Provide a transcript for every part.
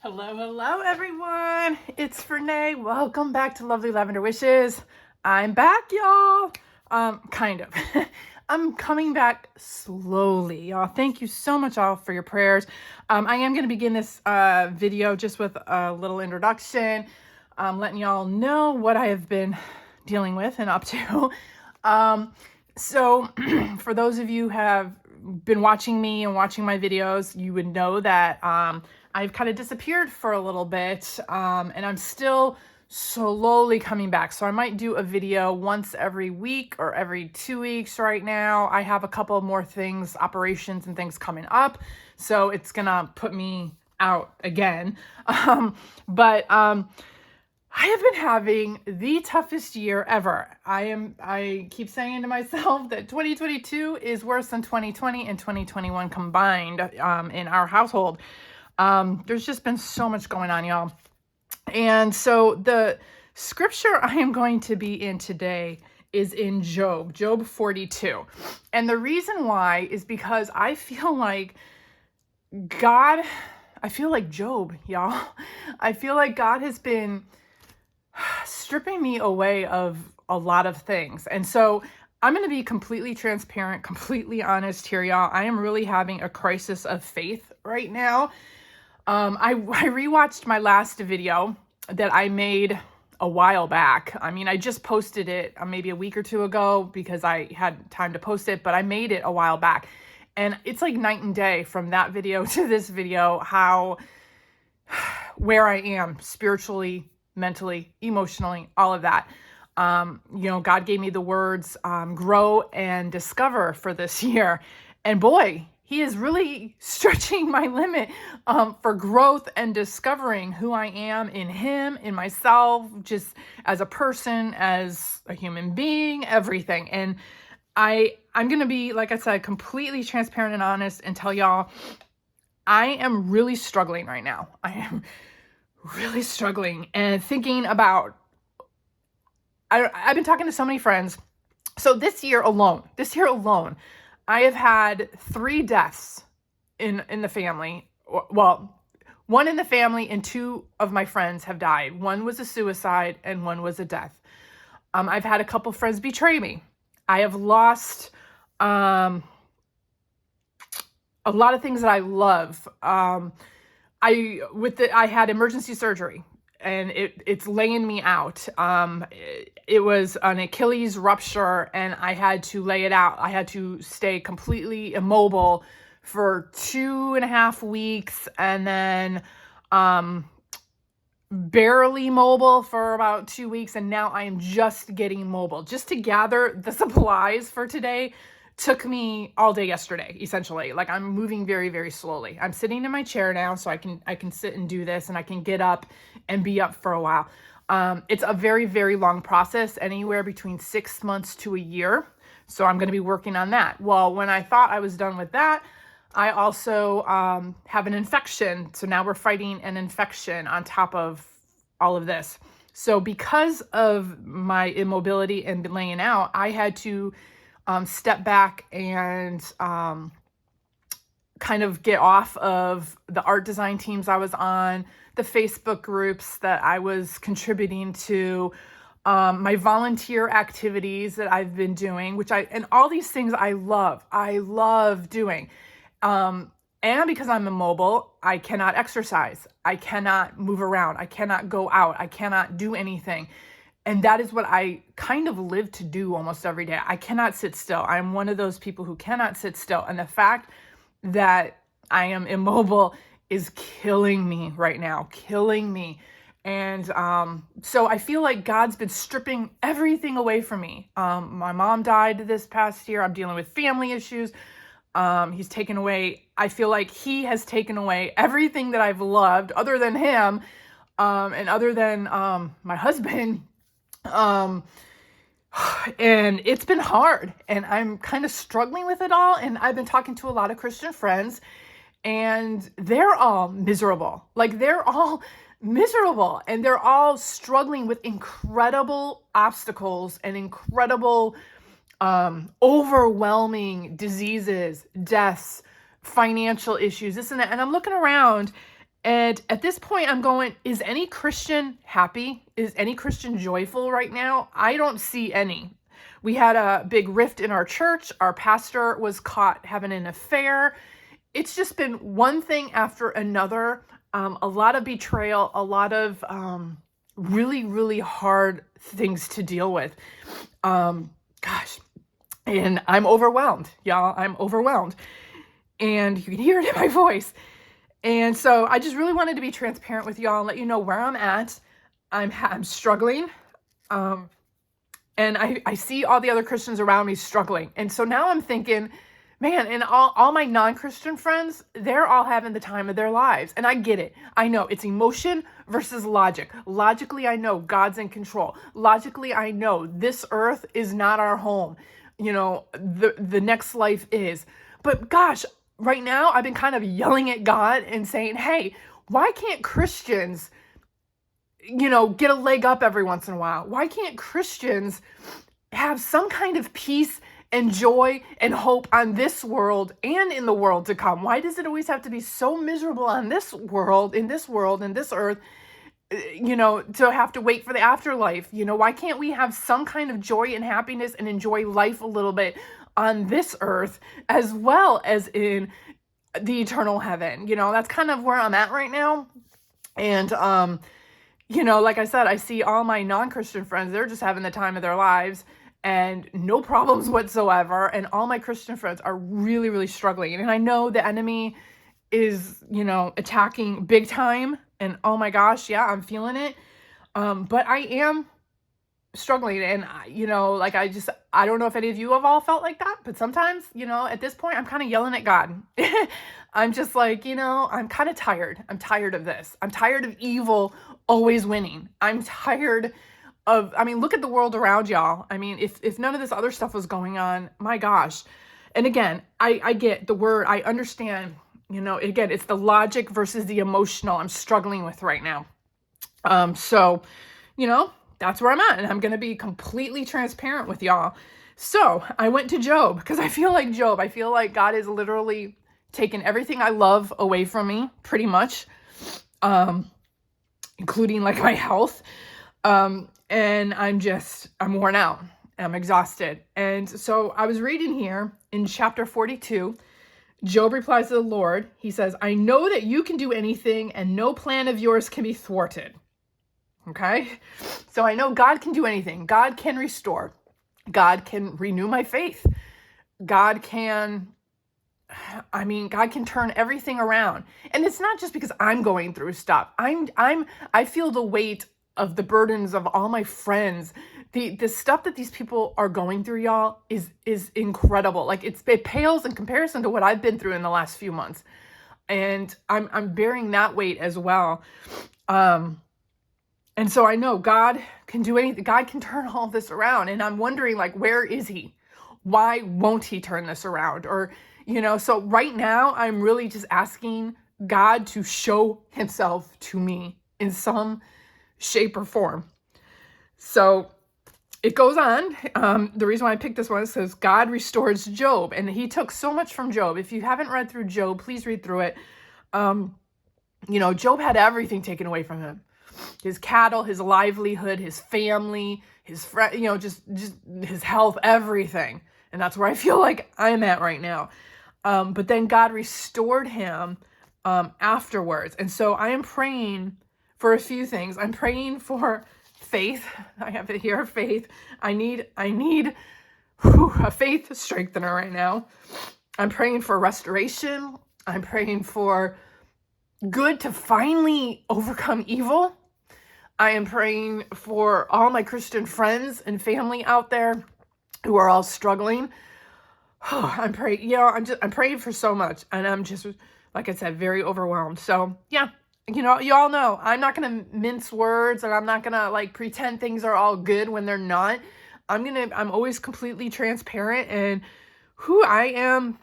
Hello, everyone. It's Fernay. Welcome back to Lovely Lavender Wishes. I'm back, y'all. Kind of. I'm coming back slowly, y'all. Thank you so much, all, for your prayers. I am going to begin this video just with a little introduction, letting y'all know what I have been dealing with and up to. So for those of you who have been watching me and watching my videos, you would know that I've kind of disappeared for a little bit, and I'm still slowly coming back. So I might do a video once every week or every 2 weeks right now. I have a couple more things, operations and things coming up, so it's gonna put me out again. I have been having the toughest year ever. I keep saying to myself that 2022 is worse than 2020 and 2021 combined in our household. There's just been so much going on, y'all. And so the scripture I am going to be in today is in Job 42. And the reason why is because I feel like Job, y'all. I feel like God has been stripping me away of a lot of things. And so I'm going to be completely transparent, completely honest here, y'all. I am really having a crisis of faith right now. I rewatched my last video that I made a while back. I mean, I just posted it maybe a week or two ago because I had time to post it, but I made it a while back. And it's like night and day from that video to this video, where I am spiritually, mentally, emotionally, all of that. God gave me the words, grow and discover for this year. And boy, he is really stretching my limit for growth and discovering who I am in him, in myself, just as a person, as a human being, everything. And I'm going to be, like I said, completely transparent and honest and tell y'all, I am really struggling right now. I am really struggling and thinking about, I've been talking to so many friends. So this year alone, I have had 3 deaths in the family. Well, one in the family and 2 of my friends have died. One was a suicide and one was a death. I've had a couple friends betray me. I have lost a lot of things that I love. I had emergency surgery and it's laying me out. It was an Achilles rupture and I had to lay it out. I had to stay completely immobile for 2.5 weeks and then barely mobile for about 2 weeks. And now I am just getting mobile. Just to gather the supplies for today took me all day yesterday, essentially. Like, I'm moving very, very slowly. I'm sitting in my chair now, so I can sit and do this, and I can get up and be up for a while. It's a very, very long process, anywhere between 6 months to a year. So I'm going to be working on that. Well, when I thought I was done with that, I also have an infection. So now we're fighting an infection on top of all of this. So because of my immobility and laying out, I had to step back and kind of get off of the art design teams I was on, the Facebook groups that I was contributing to, my volunteer activities that I've been doing, and all these things I love doing. And because I'm immobile, I cannot exercise. I cannot move around. I cannot go out. I cannot do anything. And that is what I kind of live to do almost every day. I cannot sit still. I'm one of those people who cannot sit still. And the fact that I am immobile is killing me right now, killing me. And so I feel like God's been stripping everything away from me. My mom died this past year. I'm dealing with family issues. He's taken away, I feel like he has taken away everything that I've loved other than him, and other than my husband. And it's been hard and I'm kind of struggling with it all. And I've been talking to a lot of Christian friends and they're all miserable. Like, they're all miserable and they're all struggling with incredible obstacles and incredible, overwhelming diseases, deaths, financial issues, this and that. And I'm looking around And at this point, I'm going, is any Christian happy? Is any Christian joyful right now? I don't see any. We had a big rift in our church. Our pastor was caught having an affair. It's just been one thing after another. A lot of betrayal, a lot of really, really hard things to deal with. Gosh, and I'm overwhelmed, y'all. I'm overwhelmed. And you can hear it in my voice. And so I just really wanted to be transparent with y'all and let you know where I'm at. I'm struggling. And I see all the other Christians around me struggling. And so now I'm thinking, man, and all my non-Christian friends, they're all having the time of their lives. And I get it. I know it's emotion versus logic. Logically, I know God's in control. Logically, I know this earth is not our home. You know, the next life is. But gosh, right now I've been kind of yelling at God and saying, hey, why can't Christians, get a leg up every once in a while? Why can't Christians have some kind of peace and joy and hope on this world and in the world to come? Why does it always have to be so miserable on this world, in this earth, to have to wait for the afterlife? Why can't we have some kind of joy and happiness and enjoy life a little bit on this earth as well as in the eternal heaven? That's kind of where I'm at right now. And, like I said, I see all my non-Christian friends, they're just having the time of their lives and no problems whatsoever. And all my Christian friends are really, really struggling. And I know the enemy is, attacking big time. And oh my gosh, yeah, I'm feeling it. But I am struggling. And, I don't know if any of you have all felt like that, but sometimes, at this point, I'm kind of yelling at God. I'm just like, I'm kind of tired. I'm tired of this. I'm tired of evil always winning. I'm tired of, look at the world around y'all. If none of this other stuff was going on, my gosh. And again, I get the word, I understand, again, it's the logic versus the emotional I'm struggling with right now. So, that's where I'm at. And I'm going to be completely transparent with y'all. So I went to Job because I feel like Job. I feel like God is literally taken everything I love away from me, pretty much, including like my health. And I'm worn out. I'm exhausted. And so I was reading here in chapter 42, Job replies to the Lord. He says, I know that you can do anything and no plan of yours can be thwarted. Okay. So I know God can do anything. God can restore. God can renew my faith. God can turn everything around. And it's not just because I'm going through stuff. I feel the weight of the burdens of all my friends. The stuff that these people are going through, y'all, is incredible. Like it pales in comparison to what I've been through in the last few months. And I'm bearing that weight as well. And so I know God can do anything. God can turn all this around. And I'm wondering, like, where is he? Why won't he turn this around? Or, so right now I'm really just asking God to show himself to me in some shape or form. So it goes on. The reason why I picked this one is because God restores Job, and he took so much from Job. If you haven't read through Job, please read through it. Job had everything taken away from him. His cattle, his livelihood, his family, his friend, just his health, everything. And that's where I feel like I'm at right now. But then God restored him afterwards. And so I am praying for a few things. I'm praying for faith. I have it here, faith. I need a faith strengthener right now. I'm praying for restoration. I'm praying for good to finally overcome evil. I am praying for all my Christian friends and family out there who are all struggling. I'm praying, I'm praying for so much, and I'm just, like I said, very overwhelmed. So yeah, you all know I'm not going to mince words, and I'm not going to like pretend things are all good when they're not. I'm always completely transparent, and who I am.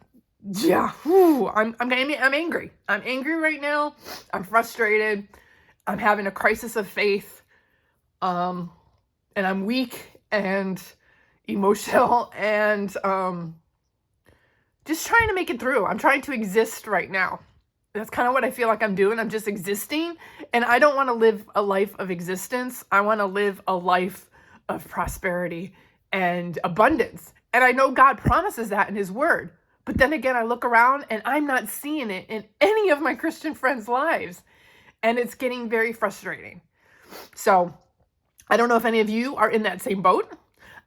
Yeah, I'm angry. I'm angry right now. I'm frustrated. I'm having a crisis of faith. And I'm weak and emotional and just trying to make it through. I'm trying to exist right now. That's kind of what I feel like I'm doing. I'm just existing, and I don't want to live a life of existence. I want to live a life of prosperity and abundance. And I know God promises that in his word. But then again, I look around and I'm not seeing it in any of my Christian friends' lives. And it's getting very frustrating. So I don't know if any of you are in that same boat.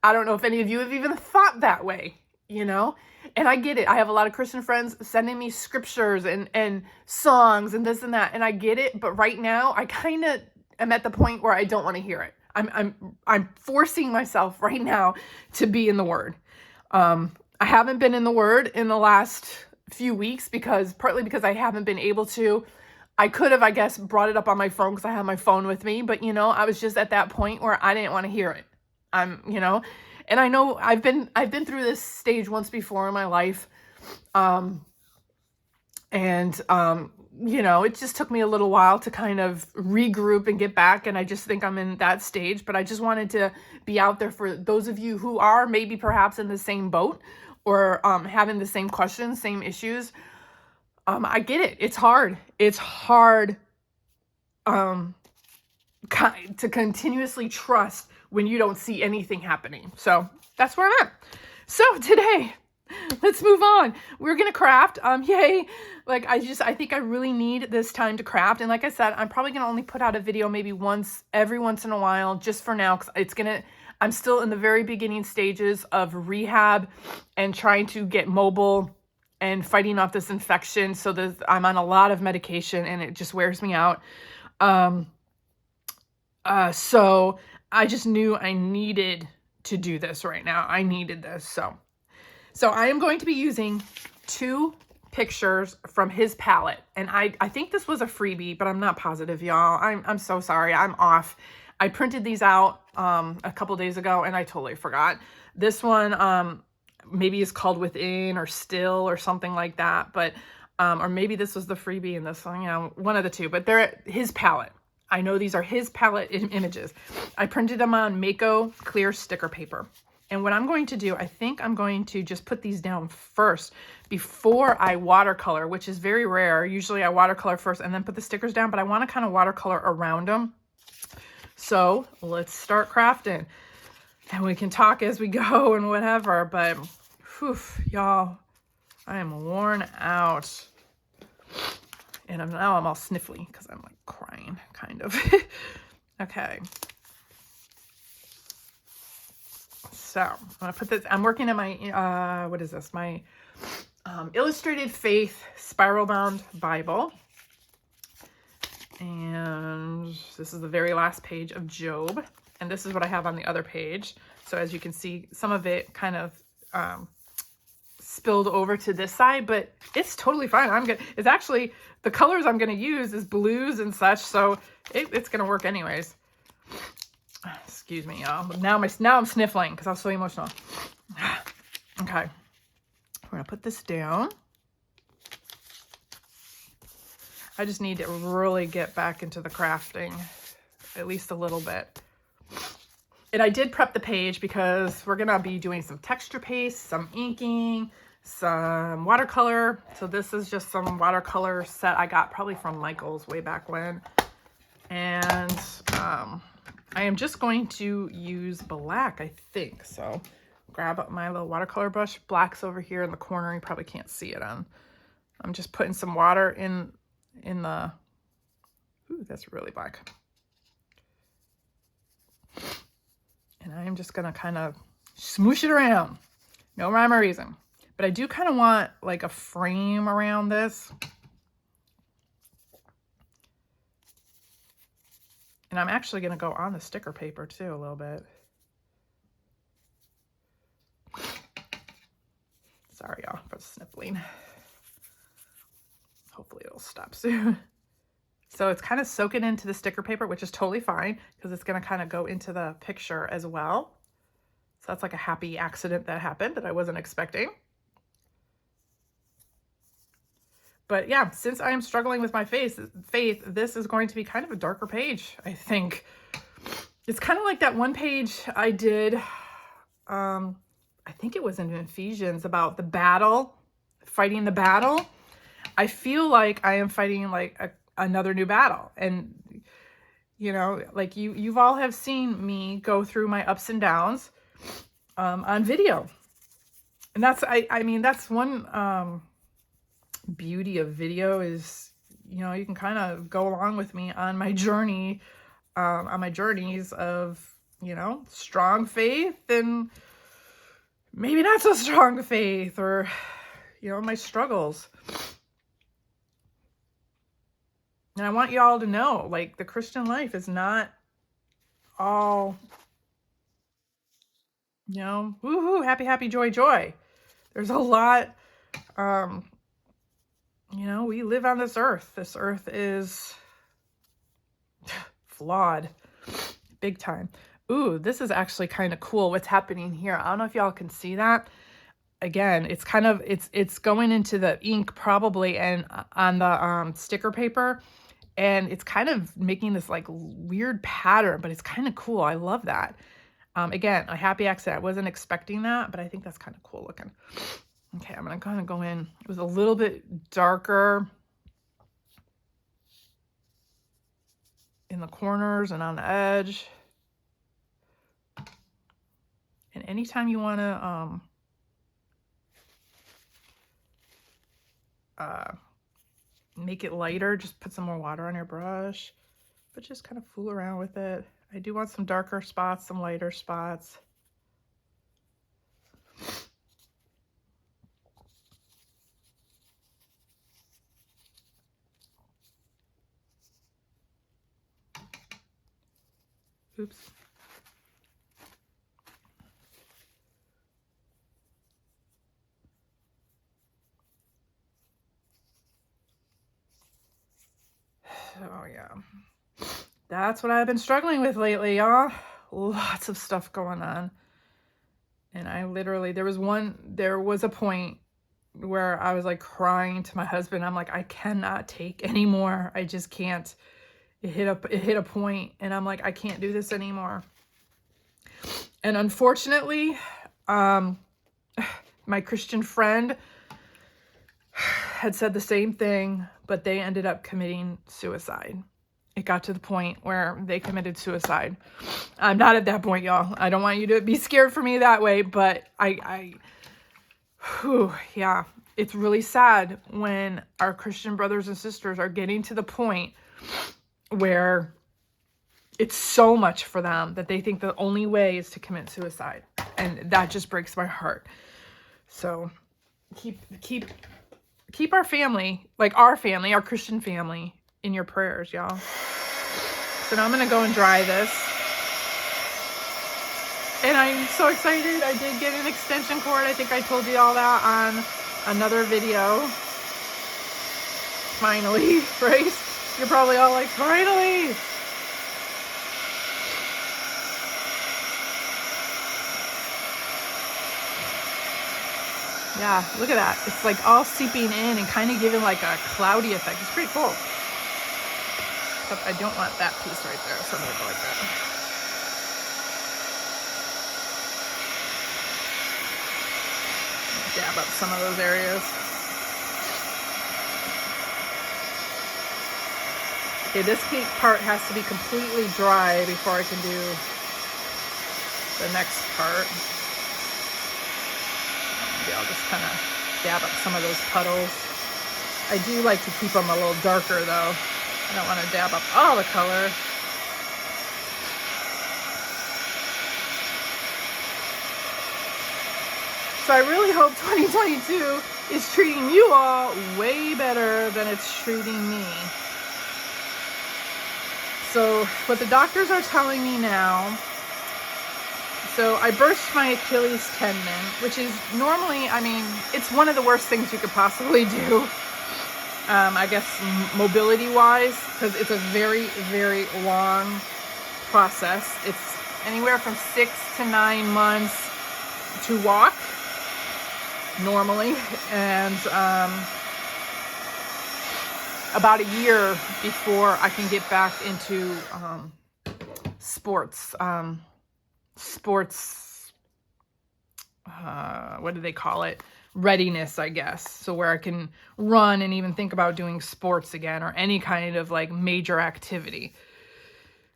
I don't know if any of you have even thought that way, you know? And I get it. I have a lot of Christian friends sending me scriptures and songs and this and that. And I get it. But right now, I kind of am at the point where I don't want to hear it. I'm forcing myself right now to be in the Word. I haven't been in the Word in the last few weeks partly because I haven't been able to. I could have, I guess, brought it up on my phone because I have my phone with me. But, I was just at that point where I didn't want to hear it. And I know I've been through this stage once before in my life. It just took me a little while to kind of regroup and get back. And I just think I'm in that stage, but I just wanted to be out there for those of you who are maybe perhaps in the same boat or having the same questions, same issues. I get it. It's hard. It's hard to continuously trust when you don't see anything happening. So that's where I'm at. So today, let's move on. We're going to craft. Yay. I think I really need this time to craft. And like I said, I'm probably going to only put out a video maybe every once in a while, just for now, because I'm still in the very beginning stages of rehab and trying to get mobile and fighting off this infection. So I'm on a lot of medication and it just wears me out. So I just knew I needed to do this right now. I needed this. So I am going to be using 2 pictures from his palette. And I think this was a freebie, but I'm not positive, y'all. I'm so sorry. I'm off. I printed these out a couple days ago and I totally forgot. This one maybe is called Within or Still or something like that. But or maybe this was the freebie and this one, one of the two. But they're his palette. I know these are his palette images. I printed them on Mako clear sticker paper. And what I'm going to do, I think I'm going to just put these down first before I watercolor, which is very rare. Usually I watercolor first and then put the stickers down, but I want to kind of watercolor around them. So let's start crafting. And we can talk as we go and whatever, but whew, y'all, I am worn out. And now I'm all sniffly because I'm like crying, kind of. Okay. So I'm going to put this, I'm working on my, what is this? My Illustrated Faith Spiral Bound Bible. And this is the very last page of Job. And this is what I have on the other page. So as you can see, some of it kind of spilled over to this side, but it's totally fine. It's actually, the colors I'm going to use is blues and such. So it's going to work anyways. Excuse me, y'all. Now I'm sniffling because I was so emotional. Okay. We're going to put this down. I just need to really get back into the crafting, at least a little bit. And I did prep the page because we're going to be doing some texture paste, some inking, some watercolor. So this is just some watercolor set I got probably from Michael's way back when. And I am just going to use black, I think. So grab up my little watercolor brush. Black's over here in the corner. You probably can't see it on. I'm just putting some water in the, ooh, that's really black. And I am just going to kind of smoosh it around. No rhyme or reason. But I do kind of want like a frame around this. And I'm actually going to go on the sticker paper too a little bit. Sorry, y'all, for sniffling. Hopefully it'll stop soon. So it's kind of soaking into the sticker paper, which is totally fine because it's going to kind of go into the picture as well. So that's like a happy accident that happened that I wasn't expecting. But yeah, since I am struggling with my faith, this is going to be kind of a darker page, I think. It's kind of like that one page I did, I think it was in Ephesians, about the battle, fighting the battle. I feel like I am fighting like another new battle. And, you know, like you've all have seen me go through my ups and downs on video. And that's, I mean, that's one beauty of video is, you know, you can kind of go along with me on my journey, on my journeys of, you know, strong faith and maybe not so strong faith, or, you know, my struggles. And I want you all to know, like, the Christian life is not all, you know, woohoo, happy, happy, joy, joy. There's a lot, you know, we live on this earth. This earth is flawed, big time. Ooh, this is actually kind of cool what's happening here. I don't know if y'all can see that. Again, it's kind of, it's going into the ink probably, and on the sticker paper, and it's kind of making this like weird pattern, but it's kind of cool. I love that. Again, a happy accident. I wasn't expecting that, but I think that's kind of cool looking. Okay, I'm gonna kind of go in. It was a little bit darker in the corners and on the edge. And anytime you want to make it lighter, just put some more water on your brush, but just kind of fool around with it. I do want some darker spots, some lighter spots. Oops. Oh yeah. That's what I've been struggling with lately, y'all. Lots of stuff going on. And I literally, there was a point where I was like crying to my husband. I'm like, I cannot take anymore. I just can't. It hit a point, and I'm like, I can't do this anymore. And unfortunately, my Christian friend had said the same thing, but they ended up committing suicide. It got to the point where they committed suicide. I'm not at that point, y'all. I don't want you to be scared for me that way, but yeah, it's really sad when our Christian brothers and sisters are getting to the point where it's so much for them that they think the only way is to commit suicide. And that just breaks my heart. So keep our family, like our family, our Christian family, in your prayers, y'all. So now I'm going to go and dry this. And I'm so excited. I did get an extension cord. I think I told you all that on another video. Finally, right? You're probably all like, finally! Yeah, look at that. It's like all seeping in and kind of giving like a cloudy effect. It's pretty cool. Except I don't want that piece right there, so I'm going to go like that. Dab up some of those areas. Okay, this part has to be completely dry before I can do the next part. Maybe I'll just kind of dab up some of those puddles. I do like to keep them a little darker though. I don't want to dab up all the color. So I really hope 2022 is treating you all way better than it's treating me. So what the doctors are telling me now, so I burst my Achilles tendon, which is normally, I mean, it's one of the worst things you could possibly do. I guess mobility wise, because it's a very, very long process. It's anywhere from 6 to 9 months to walk normally, and about a year before I can get back into sports. What do they call it? readiness, I guess. So where I can run and even think about doing sports again or any kind of like major activity.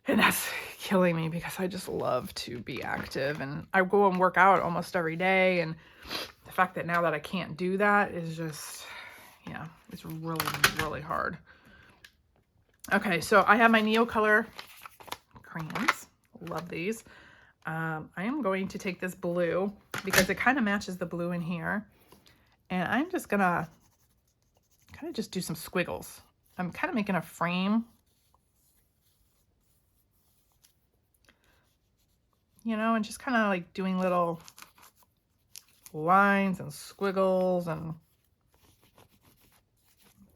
And that's killing me because I just love to be active, and I go and work out almost every day. And the fact that now that I can't do that is just, yeah, it's really, really hard. Okay, so I have my neocolor crayons. Love these. I am going to take this blue because it kind of matches the blue in here. And I'm just gonna kind of just do some squiggles. I'm kind of making a frame, you know, and just kind of like doing little lines and squiggles and,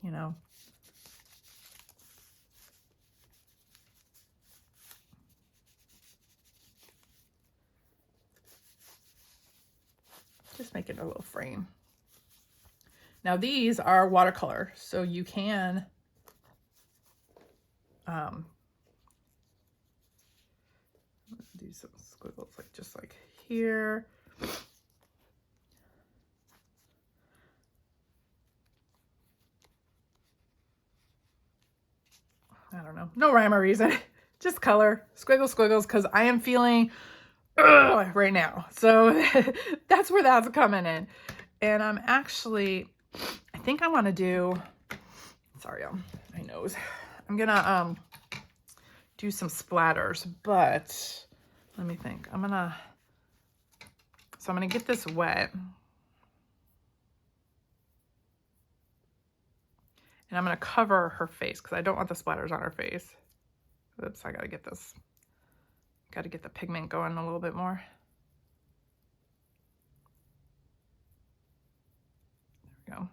you know. Just making a little frame. Now these are watercolor, so you can do some squiggles like just like here. I don't know, no rhyme or reason, just color, squiggles, squiggles, because I am feeling right now. So that's where that's coming in. And I'm actually, I think I want to do, sorry, my nose. I'm gonna do some splatters, but let me think. I'm gonna get this wet. And I'm gonna cover her face because I don't want the splatters on her face. Oops, I gotta get this. Got to get the pigment going a little bit more. There we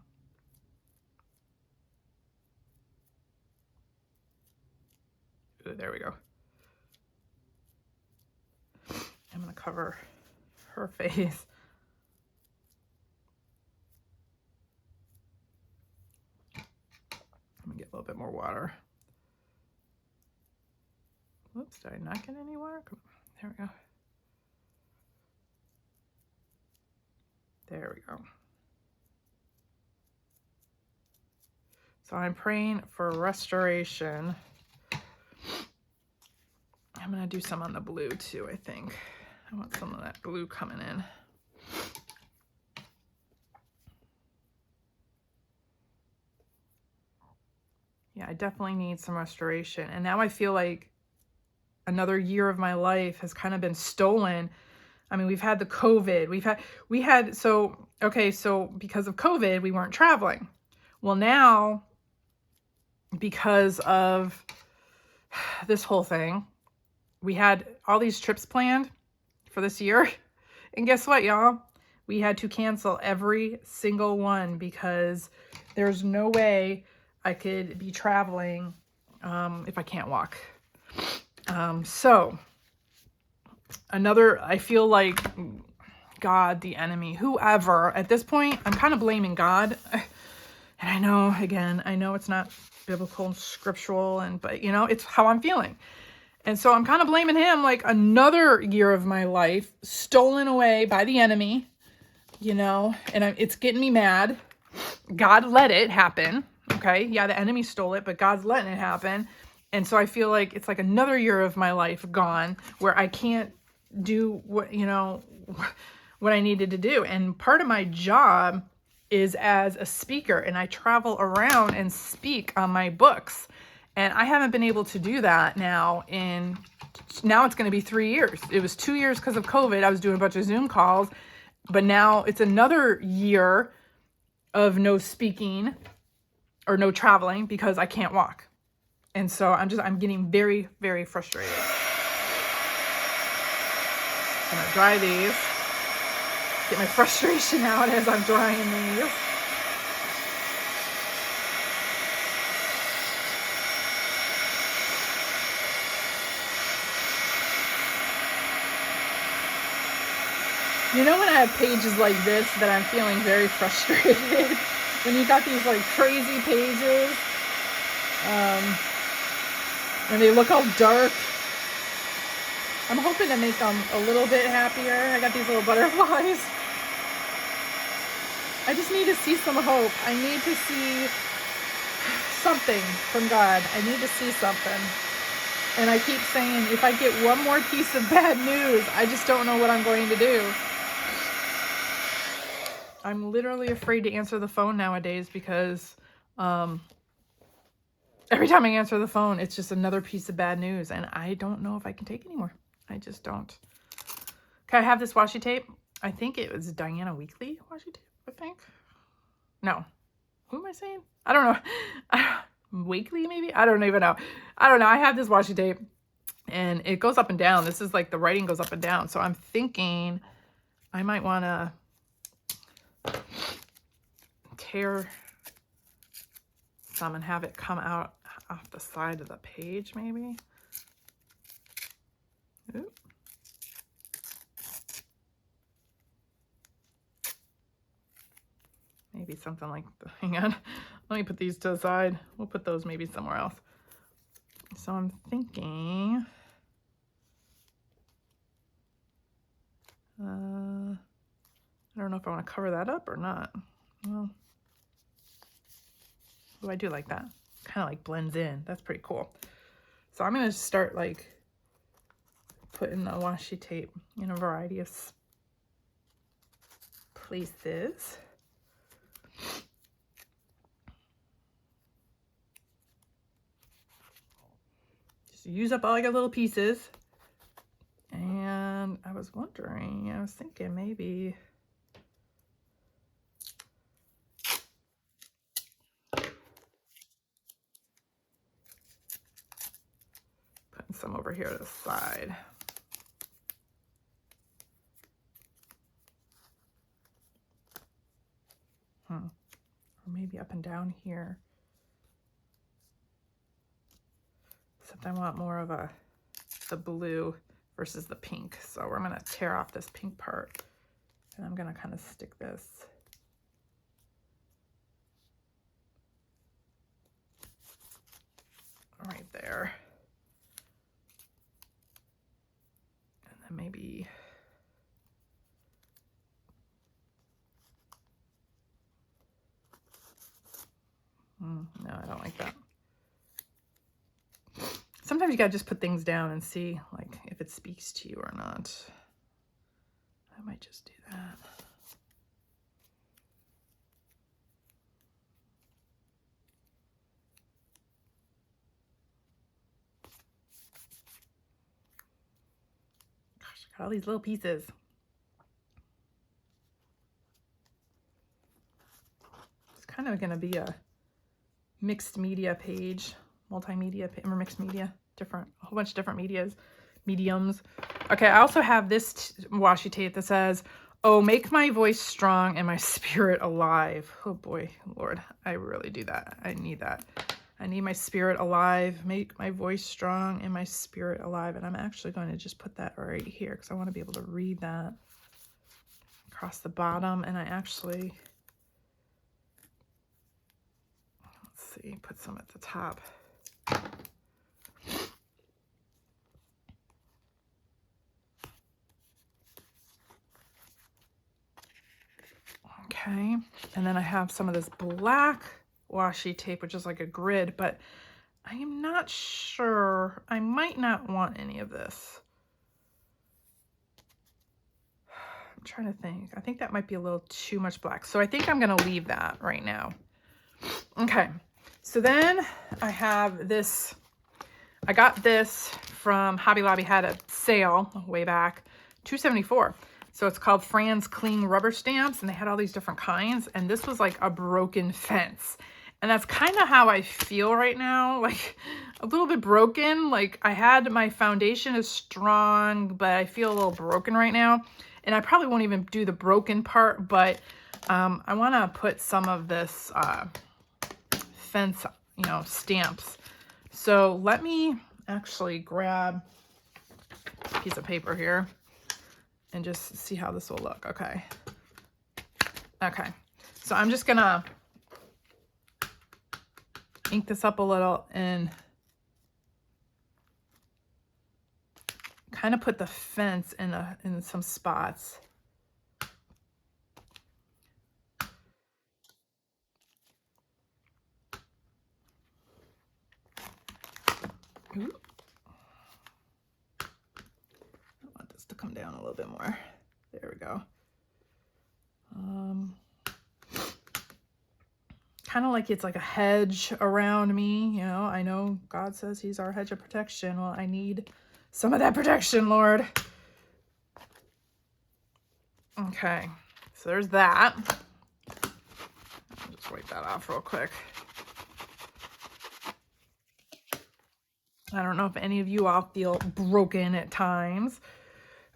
go. Ooh, there we go. I'm going to cover her face. I'm going to get a little bit more water. Whoops, did I not get any water? There we go. There we go. So I'm praying for restoration. I'm going to do some on the blue too, I think. I want some of that blue coming in. Yeah, I definitely need some restoration. And now I feel like another year of my life has kind of been stolen. I mean, we've had the COVID, so because of COVID, we weren't traveling. Well, now, because of this whole thing, we had all these trips planned for this year. And guess what, y'all? We had to cancel every single one because there's no way I could be traveling if I can't walk. So I feel like God, the enemy, whoever, at this point, I'm kind of blaming God. And I know it's not biblical and scriptural, but you know, it's how I'm feeling. And so I'm kind of blaming him, like another year of my life stolen away by the enemy, you know, and it's getting me mad. God let it happen. Okay. Yeah. The enemy stole it, but God's letting it happen. And so I feel like it's like another year of my life gone where I can't do what I needed to do. And part of my job is as a speaker, and I travel around and speak on my books. And I haven't been able to do that now it's going to be 3 years. It was 2 years because of COVID. I was doing a bunch of Zoom calls, but now it's another year of no speaking or no traveling because I can't walk. And so I'm getting very, very frustrated. I'm going to dry these, get my frustration out as I'm drying these. You know when I have pages like this that I'm feeling very frustrated? When you got these like crazy pages, and they look all dark. I'm hoping to make them a little bit happier. I got these little butterflies. I just need to see some hope. I need to see something from God. I need to see something. And I keep saying, if I get one more piece of bad news, I just don't know what I'm going to do. I'm literally afraid to answer the phone nowadays because every time I answer the phone, it's just another piece of bad news. And I don't know if I can take anymore. I just don't. Okay, I have this washi tape. I think it was Diana Weekly washi tape, I think. No. Who am I saying? I don't know. Weekly, maybe? I don't even know. I don't know. I have this washi tape. And it goes up and down. This is like the writing goes up and down. So I'm thinking I might want to tear some and have it come out off the side of the page, maybe. Oop. Maybe something like, hang on. Let me put these to the side. We'll put those maybe somewhere else. So I'm thinking, I don't know if I want to cover that up or not. Well, oh, I do like that. Kind of like blends in. That's pretty cool. So I'm going to start like putting the washi tape in a variety of places. Just use up all your little pieces. And I was thinking maybe putting some over here to the side. Or maybe up and down here. Except I want more of the blue versus the pink. So we're going to tear off this pink part. And I'm going to kind of stick this right there. And then maybe no, I don't like that. Sometimes you gotta just put things down and see like if it speaks to you or not. I might just do that. Gosh, I got all these little pieces. It's kind of gonna be a mixed media page, multimedia or mixed media, a whole bunch of different mediums. Okay, I also have this washi tape that says, "Oh, make my voice strong and my spirit alive." Oh boy, Lord, I really do that. I need that. I need my spirit alive, make my voice strong and my spirit alive. And I'm actually going to just put that right here because I want to be able to read that across the bottom. And I actually, let's see, put some at the top. Okay, and then I have some of this black washi tape, which is like a grid, but I am not sure. I might not want any of this. I'm trying to think. I think that might be a little too much black. So I think I'm going to leave that right now. Okay, so then I have this. I got this from Hobby Lobby, had a sale way back, $2.74. So it's called Fran's Clean Rubber Stamps, and they had all these different kinds, and this was like a broken fence. And that's kind of how I feel right now, like a little bit broken. Like I had my foundation is strong, but I feel a little broken right now. And I probably won't even do the broken part, but I want to put some of this fence, stamps. So let me actually grab a piece of paper here and just see how this will look. Okay. Okay. So I'm just gonna ink this up a little and kind of put the fence in some spots. Ooh. I want this to come down a little bit more. There we go. Kind of like it's like a hedge around me, you know. I know God says he's our hedge of protection. Well, I need some of that protection, Lord. Okay, so there's that. I'll just wipe that off real quick. I don't know if any of you all feel broken at times.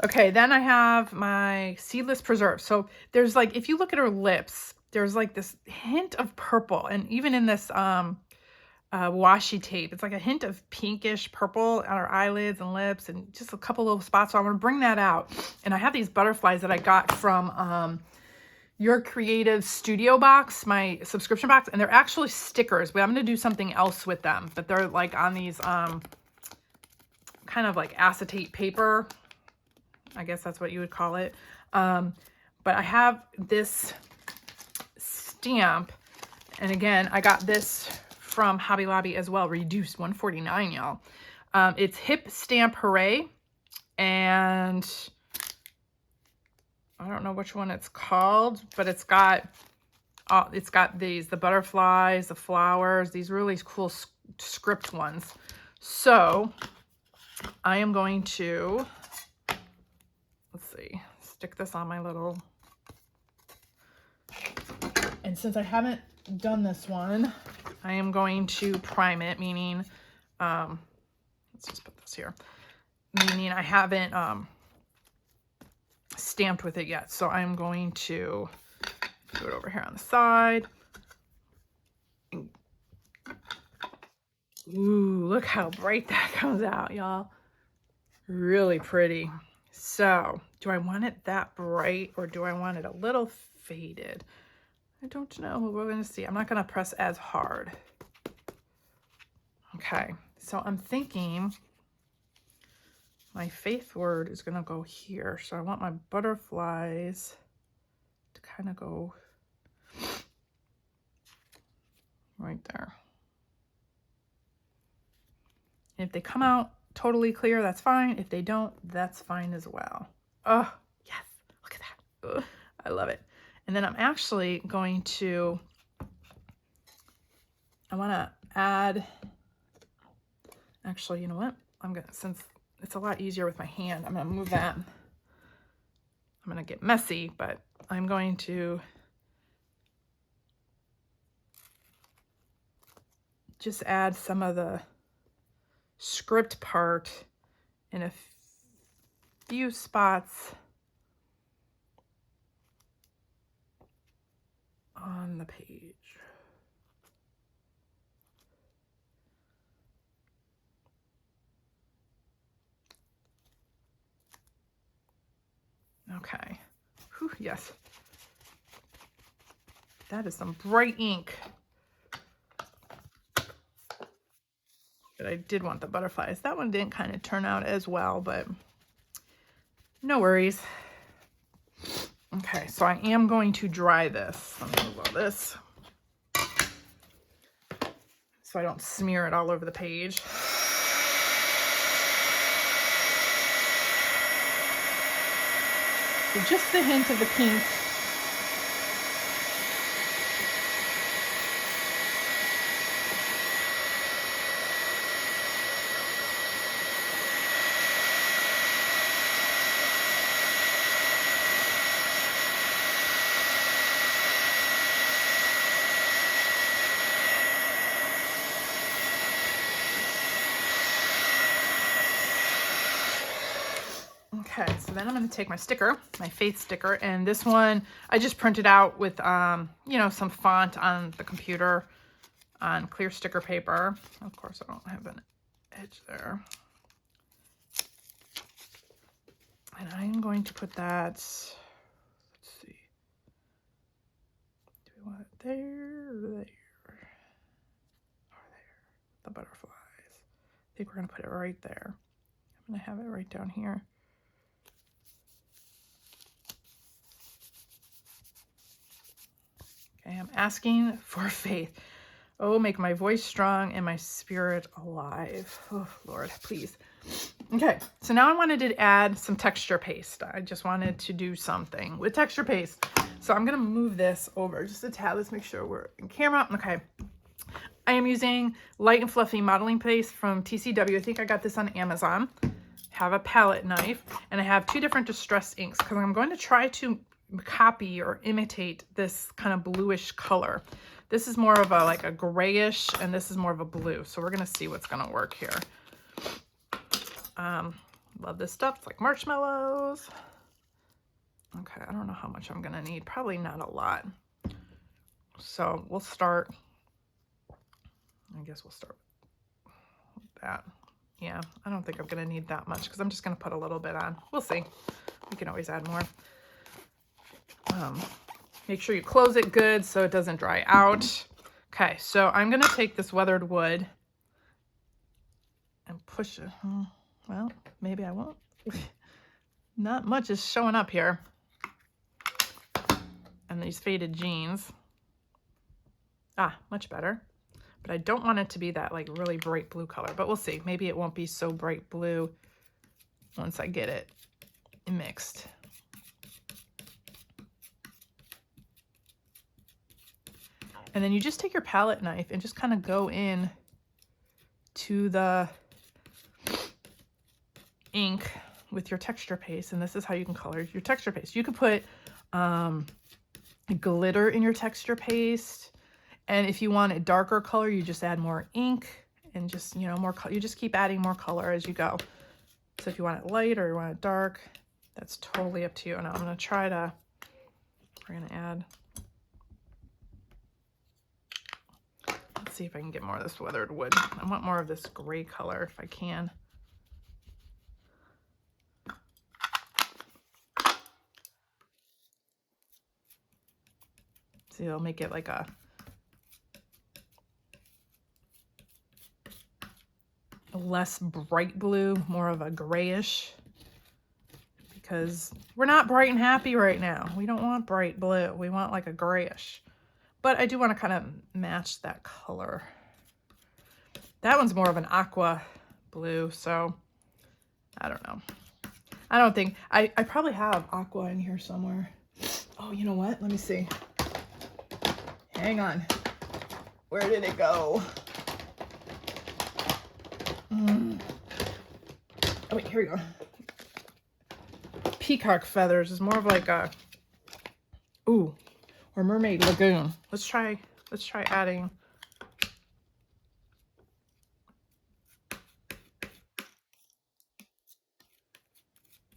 Okay, then I have my seedless preserve. So there's like, if you look at her lips, there's like this hint of purple, and even in this washi tape, it's like a hint of pinkish purple on her eyelids and lips, and just a couple little spots. So I'm gonna bring that out. And I have these butterflies that I got from Your Creative Studio box, my subscription box, and they're actually stickers, but I'm gonna do something else with them. But they're like on these kind of like acetate paper. I guess that's what you would call it. But I have this stamp, and again, I got this from Hobby Lobby as well, reduced, $149, y'all. It's Hip Stamp Hooray, and I don't know which one it's called, but it's got these, the butterflies, the flowers, these really cool script ones. So I am going to, let's see, stick this on my little, and since I haven't done this one, I am going to prime it, meaning, let's just put this here, meaning I haven't stamped with it yet. So I'm going to do it over here on the side. Ooh, look how bright that comes out, y'all. Really pretty. So do I want it that bright, or do I want it a little faded? I don't know. We're going to see. I'm not going to press as hard. Okay, so I'm thinking my faith word is going to go here. So I want my butterflies to kind of go right there. And if they come out totally clear, that's fine. If they don't, that's fine as well. Oh, yes. Look at that. Ugh, I love it. And then I'm actually going to, I want to add, actually, you know what? I'm going to, since it's a lot easier with my hand, I'm going to move that. I'm going to get messy, but I'm going to just add some of the script part in a few spots on the page. Okay. Whew, yes. That is some bright ink. But I did want the butterflies. That one didn't kind of turn out as well, but no worries. Okay, so I am going to dry this. Let me move all this so I don't smear it all over the page. So just a hint of the pink. Okay, so then I'm going to take my sticker, my faith sticker, and this one I just printed out with, you know, some font on the computer on clear sticker paper. Of course, I don't have an edge there. And I'm going to put that, let's see, do we want it there or there? Or there, the butterflies. I think we're going to put it right there. I'm going to have it right down here. Okay, I'm asking for faith. Oh, make my voice strong and my spirit alive. Oh, Lord, please. Okay, so now I wanted to add some texture paste. I just wanted to do something with texture paste. So I'm going to move this over just a tad. Let's make sure we're in camera. Okay. I am using Light and Fluffy modeling paste from TCW. I think I got this on Amazon. Have a palette knife, and I have 2 different distress inks because I'm going to try to copy or imitate this kind of bluish color. This is more of a like a grayish, and this is more of a blue. So we're going to see what's going to work here. Love this stuff. It's like marshmallows. Okay, I don't know how much I'm going to need. Probably not a lot. So we'll start. I guess we'll start with that. Yeah, I don't think I'm going to need that much because I'm just going to put a little bit on. We'll see. We can always add more. Make sure you close it good so it doesn't dry out. Okay, so I'm going to take this weathered wood and push it. Well, maybe I won't. Not much is showing up here. And these faded jeans. Ah, much better. But I don't want it to be that like really bright blue color, but we'll see. Maybe it won't be so bright blue once I get it mixed. And then you just take your palette knife and just kind of go in to the ink with your texture paste. And this is how you can color your texture paste. You could put glitter in your texture paste. And if you want a darker color, you just add more ink and just, you know, more color. You just keep adding more color as you go. So if you want it light or you want it dark, that's totally up to you. And I'm going to try to, we're going to add, let's see if I can get more of this weathered wood. I want more of this gray color if I can. See, it'll make it like a less bright blue, more of a grayish, because we're not bright and happy right now. We don't want bright blue. We want like a grayish, but I do want to kind of match that color. That one's more of an aqua blue, so I don't know. I don't think, I probably have aqua in here somewhere. Oh, you know what? Let me see. Hang on. Where did it go? Oh wait, here we go. Peacock feathers is more of like a, ooh, or mermaid lagoon. Let's try adding.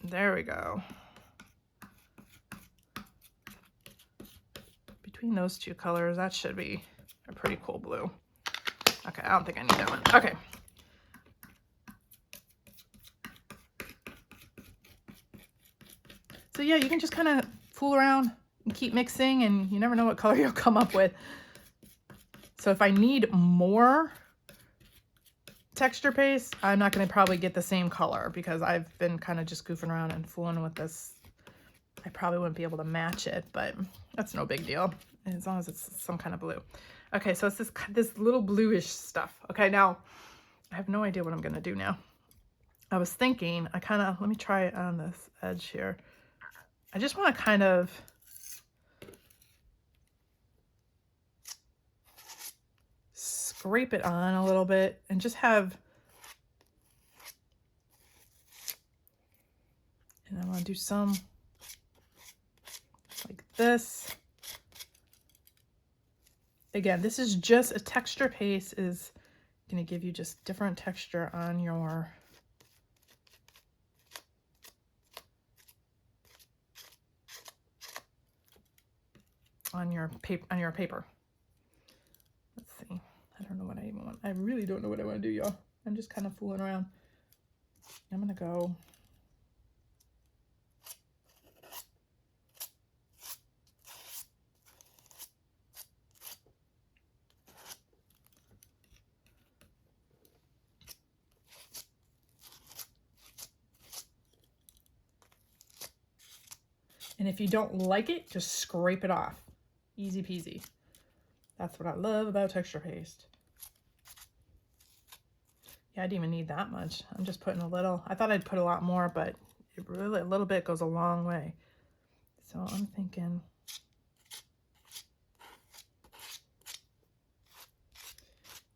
There we go. Between those 2 colors, that should be a pretty cool blue. Okay, I don't think I need that one. Okay. So yeah, you can just kind of fool around and keep mixing, and you never know what color you'll come up with. So if I need more texture paste, I'm not going to probably get the same color because I've been kind of just goofing around and fooling with this. I probably wouldn't be able to match it, but that's no big deal as long as it's some kind of blue. Okay, so it's this little bluish stuff. Okay, now I have no idea what I'm going to do now. I was thinking, let me try it on this edge here. I just want to kind of scrape it on a little bit and just have, and I want to do some like this. Again, this is just a texture paste, is going to give you just different texture on your paper. Let's see. I don't know what I even want. I really don't know what I want to do, y'all. I'm just kind of fooling around. I'm going to go. And if you don't like it, just scrape it off. Easy peasy. That's what I love about texture paste. Yeah, I didn't even need that much. I'm just putting a little. I thought I'd put a lot more, but it really, a little bit goes a long way. So I'm thinking.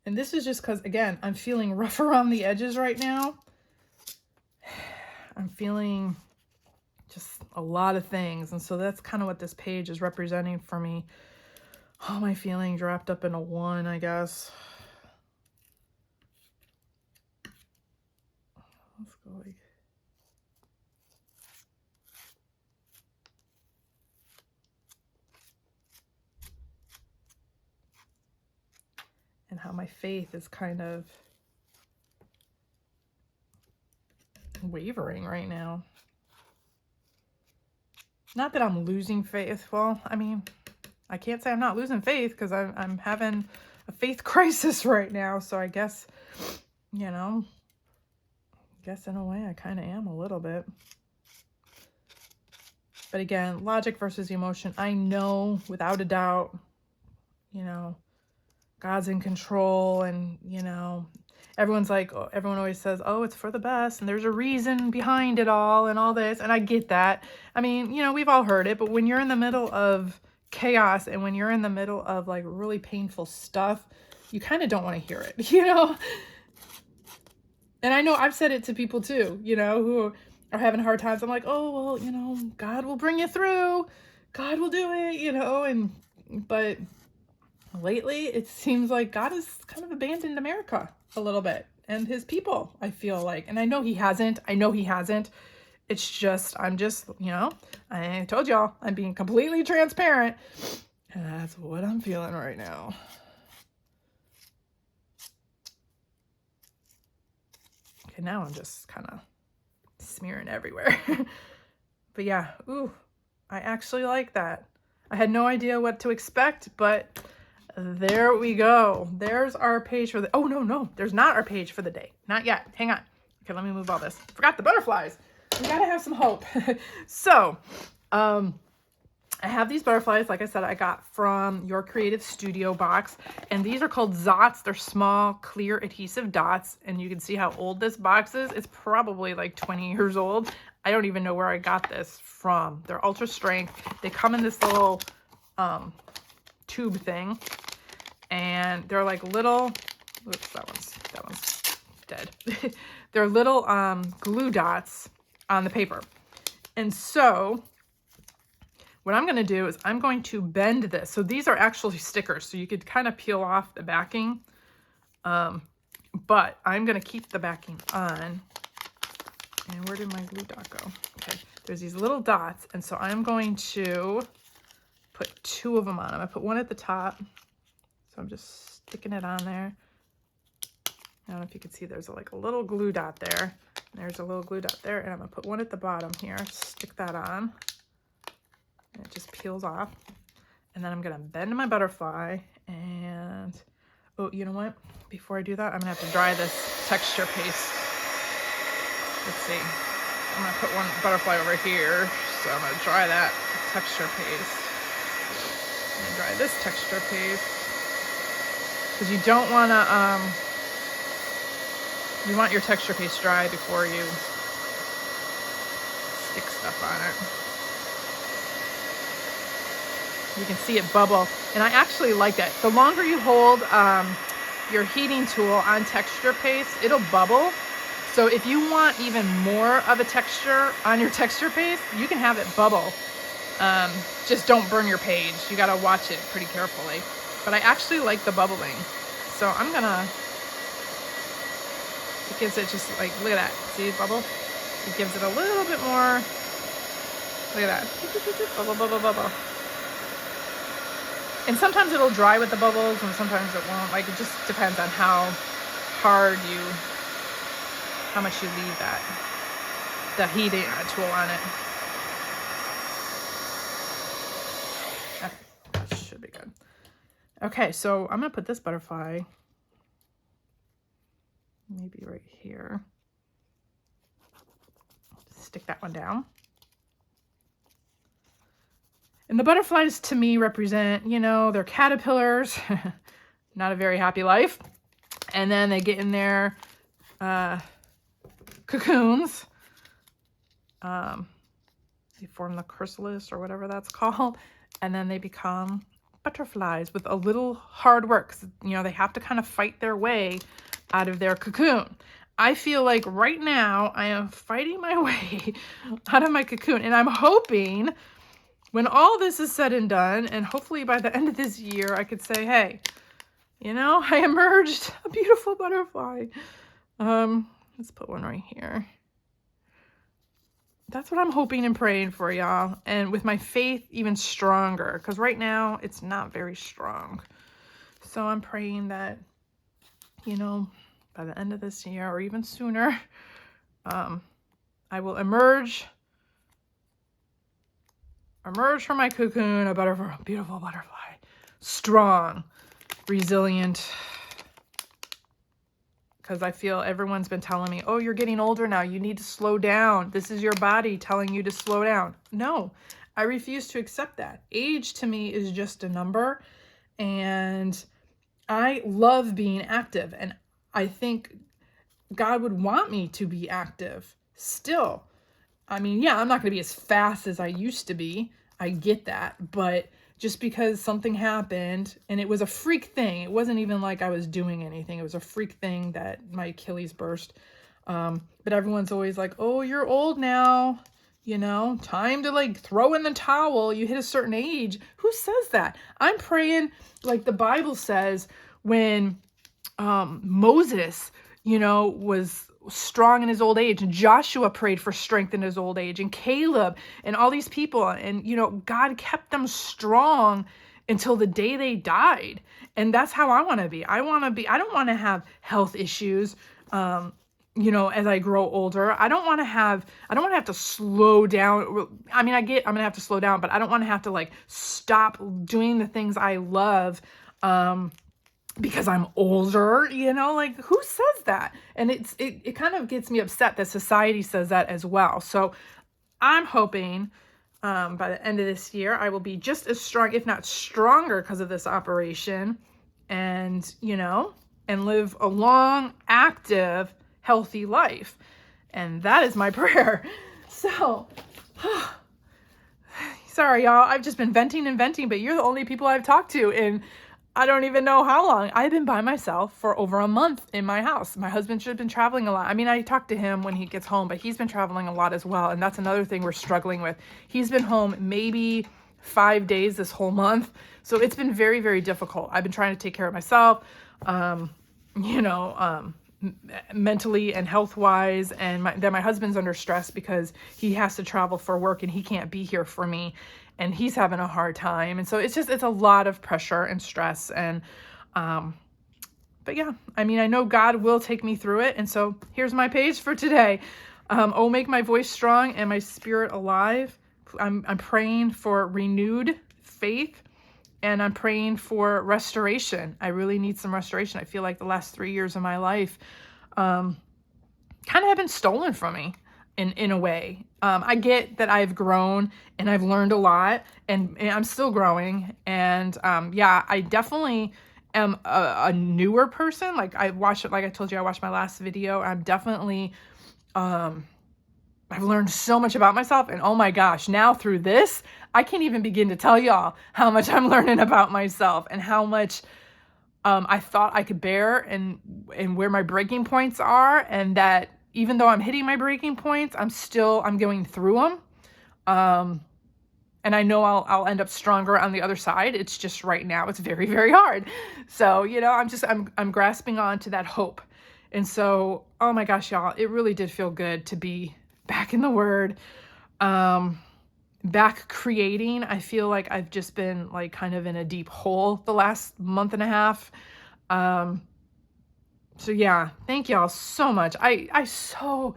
And this is just because, again, I'm feeling rough around the edges right now. I'm feeling just a lot of things. And so that's kind of what this page is representing for me. All my feelings wrapped up in a one, I guess. Let's go like... And how my faith is kind of wavering right now. Not that I'm losing faith. Well, I mean, I can't say I'm not losing faith because I'm having a faith crisis right now. So I guess, you know, I guess in a way I kind of am a little bit. But again, logic versus emotion. I know without a doubt, you know, God's in control, and, you know, everyone's like, oh, everyone always says, oh, it's for the best, and there's a reason behind it all and all this. And I get that. I mean, you know, we've all heard it, but when you're in the middle of chaos and when you're in the middle of like really painful stuff, you kind of don't want to hear it, you know? And I know I've said it to people too, you know, who are having hard times. I'm like, oh, well, you know, God will bring you through. God will do it, you know, but lately it seems like God has kind of abandoned America a little bit and his people, I feel like. And I know he hasn't. It's just, I'm just, you know, I told y'all I'm being completely transparent, and that's what I'm feeling right now. Okay, now I'm just kind of smearing everywhere. But yeah, ooh, I actually like that. I had no idea what to expect, but there we go. There's our page for the, oh, no, there's not our page for the day. Not yet. Hang on. Okay, let me move all this. Forgot the butterflies. We gotta have some hope. So, I have these butterflies, like I said, I got from Your Creative Studio box, and these are called Zots. They're small, clear adhesive dots, and you can see how old this box is. It's probably like 20 years old. I don't even know where I got this from. They're ultra strength. They come in this little tube thing, and they're like little, oops, that one's dead. They're little glue dots on the paper. And so what I'm going to do is I'm going to bend this. So these are actually stickers, so you could kind of peel off the backing, but I'm going to keep the backing on. And where did my glue dot go? Okay, there's these little dots, and so I'm going to put two of them on. I'm going to put one at the top. So I'm just sticking it on there. I don't know if you can see, there's like a little glue dot there. There's a little glue dot there, and I'm going to put one at the bottom here. Stick that on. And it just peels off. And then I'm going to bend my butterfly. And, oh, you know what? Before I do that, I'm going to have to dry this texture paste. Let's see. I'm going to put one butterfly over here. So I'm going to dry that texture paste. And dry this texture paste. Because you don't want to, you want your texture paste dry before you stick stuff on it. You can see it bubble, and I actually like that. The longer you hold your heating tool on texture paste, it'll bubble. So if you want even more of a texture on your texture paste, you can have it bubble. Just don't burn your page. You got to watch it pretty carefully. But I actually like the bubbling. So I'm gonna, it gives it just like, look at that, see it bubble? It gives it a little bit more, look at that, bubble, bubble, bubble. And sometimes it'll dry with the bubbles and sometimes it won't. Like, it just depends on how hard how much you leave the heating tool on it. That should be good. Okay, so I'm gonna put this butterfly maybe right here. Stick that one down. And the butterflies to me represent, you know, they're caterpillars, not a very happy life. And then they get in their cocoons. They form the chrysalis or whatever that's called. And then they become butterflies with a little hard work. 'Cause, you know, they have to kind of fight their way out of their cocoon. I feel like right now I am fighting my way out of my cocoon. And I'm hoping when all this is said and done, and hopefully by the end of this year, I could say, hey, you know, I emerged a beautiful butterfly. Let's put one right here. That's what I'm hoping and praying for, y'all. And with my faith even stronger, because right now it's not very strong. So I'm praying that, you know, by the end of this year or even sooner, I will emerge from my cocoon, a beautiful butterfly, strong, resilient. Because I feel everyone's been telling me, oh, you're getting older now. You need to slow down. This is your body telling you to slow down. No, I refuse to accept that. Age to me is just a number. And I love being active. And I think God would want me to be active still. I mean, yeah, I'm not going to be as fast as I used to be. I get that. But just because something happened, and it was a freak thing. It wasn't even like I was doing anything. It was a freak thing that my Achilles burst. But everyone's always like, oh, you're old now. You know, time to like throw in the towel. You hit a certain age. Who says that? I'm praying like the Bible says when Moses, you know, was strong in his old age, and Joshua prayed for strength in his old age, and Caleb and all these people, and you know, God kept them strong until the day they died. And that's how I want to be. I don't want to have health issues you know, as I grow older. I don't want to have to slow down. I mean, I'm going to have to slow down, but I don't want to have to like stop doing the things I love because I'm older, you know, like who says that? And it kind of gets me upset that society says that as well. So I'm hoping by the end of this year, I will be just as strong, if not stronger, because of this operation, and, you know, and live a long, active, healthy life. And that is my prayer. So, sorry, y'all. I've just been venting and venting, but you're the only people I've talked to in I don't even know how long. I've been by myself for over a month in my house. My husband should have been traveling a lot. I mean, I talk to him when he gets home, but he's been traveling a lot as well. And that's another thing we're struggling with. He's been home maybe 5 days this whole month. So it's been very, very difficult. I've been trying to take care of myself, you know, mentally and health-wise. And then my husband's under stress because he has to travel for work and he can't be here for me. And he's having a hard time. And so it's a lot of pressure and stress. And, but yeah, I mean, I know God will take me through it. And so here's my page for today. Oh, make my voice strong and my spirit alive. I'm praying for renewed faith, and I'm praying for restoration. I really need some restoration. I feel like the last 3 years of my life, kind of have been stolen from me. In a way. I get that I've grown and I've learned a lot, and I'm still growing. And yeah, I definitely am a newer person. Like I told you, I watched my last video. I'm definitely, I've learned so much about myself, and oh my gosh, now through this, I can't even begin to tell y'all how much I'm learning about myself and how much I thought I could bear, and where my breaking points are, and that even though I'm hitting my breaking points, I'm going through them. And I know I'll end up stronger on the other side. It's just right now, it's very, very hard. So, you know, I'm grasping on to that hope. And so, oh my gosh, y'all, it really did feel good to be back in the Word, back creating. I feel like I've just been like kind of in a deep hole the last month and a half. So yeah, thank y'all so much. I so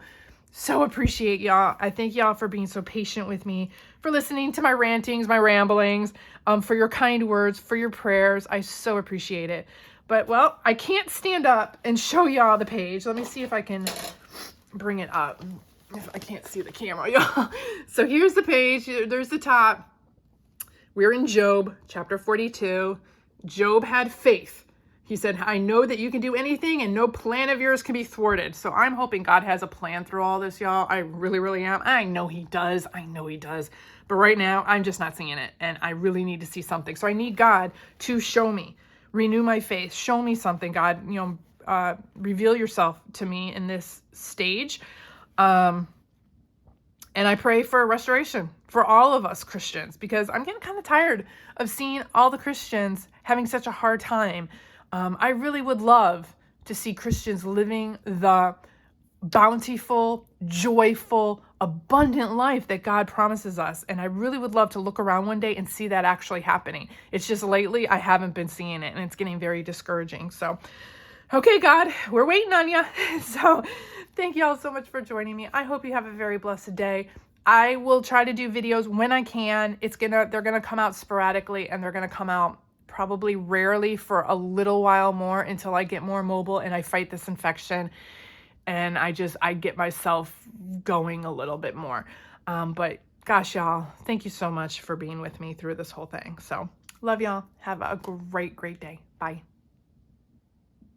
appreciate y'all. I thank y'all for being so patient with me, for listening to my rantings, my ramblings, for your kind words, for your prayers. I so appreciate it. But well, I can't stand up and show y'all the page. Let me see if I can bring it up. If I can't see the camera, y'all. So here's the page. There's the top. we're in Job chapter 42. Job had faith. He said, I know that you can do anything and no plan of yours can be thwarted. So I'm hoping God has a plan through all this, y'all. I really, really am. I know he does. I know he does. But right now, I'm just not seeing it. And I really need to see something. So I need God to show me, renew my faith, show me something, God, reveal yourself to me in this stage. And I pray for restoration for all of us Christians, because I'm getting kind of tired of seeing all the Christians having such a hard time. I really would love to see Christians living the bountiful, joyful, abundant life that God promises us. And I really would love to look around one day and see that actually happening. It's just lately I haven't been seeing it, and it's getting very discouraging. So, okay, God, we're waiting on you. So thank you all so much for joining me. I hope you have a very blessed day. I will try to do videos when I can. They're gonna come out sporadically, and they're gonna come out probably rarely for a little while more until I get more mobile and I fight this infection and I get myself going a little bit more. But gosh, y'all, thank you so much for being with me through this whole thing. So love y'all. Have a great, great day. Bye.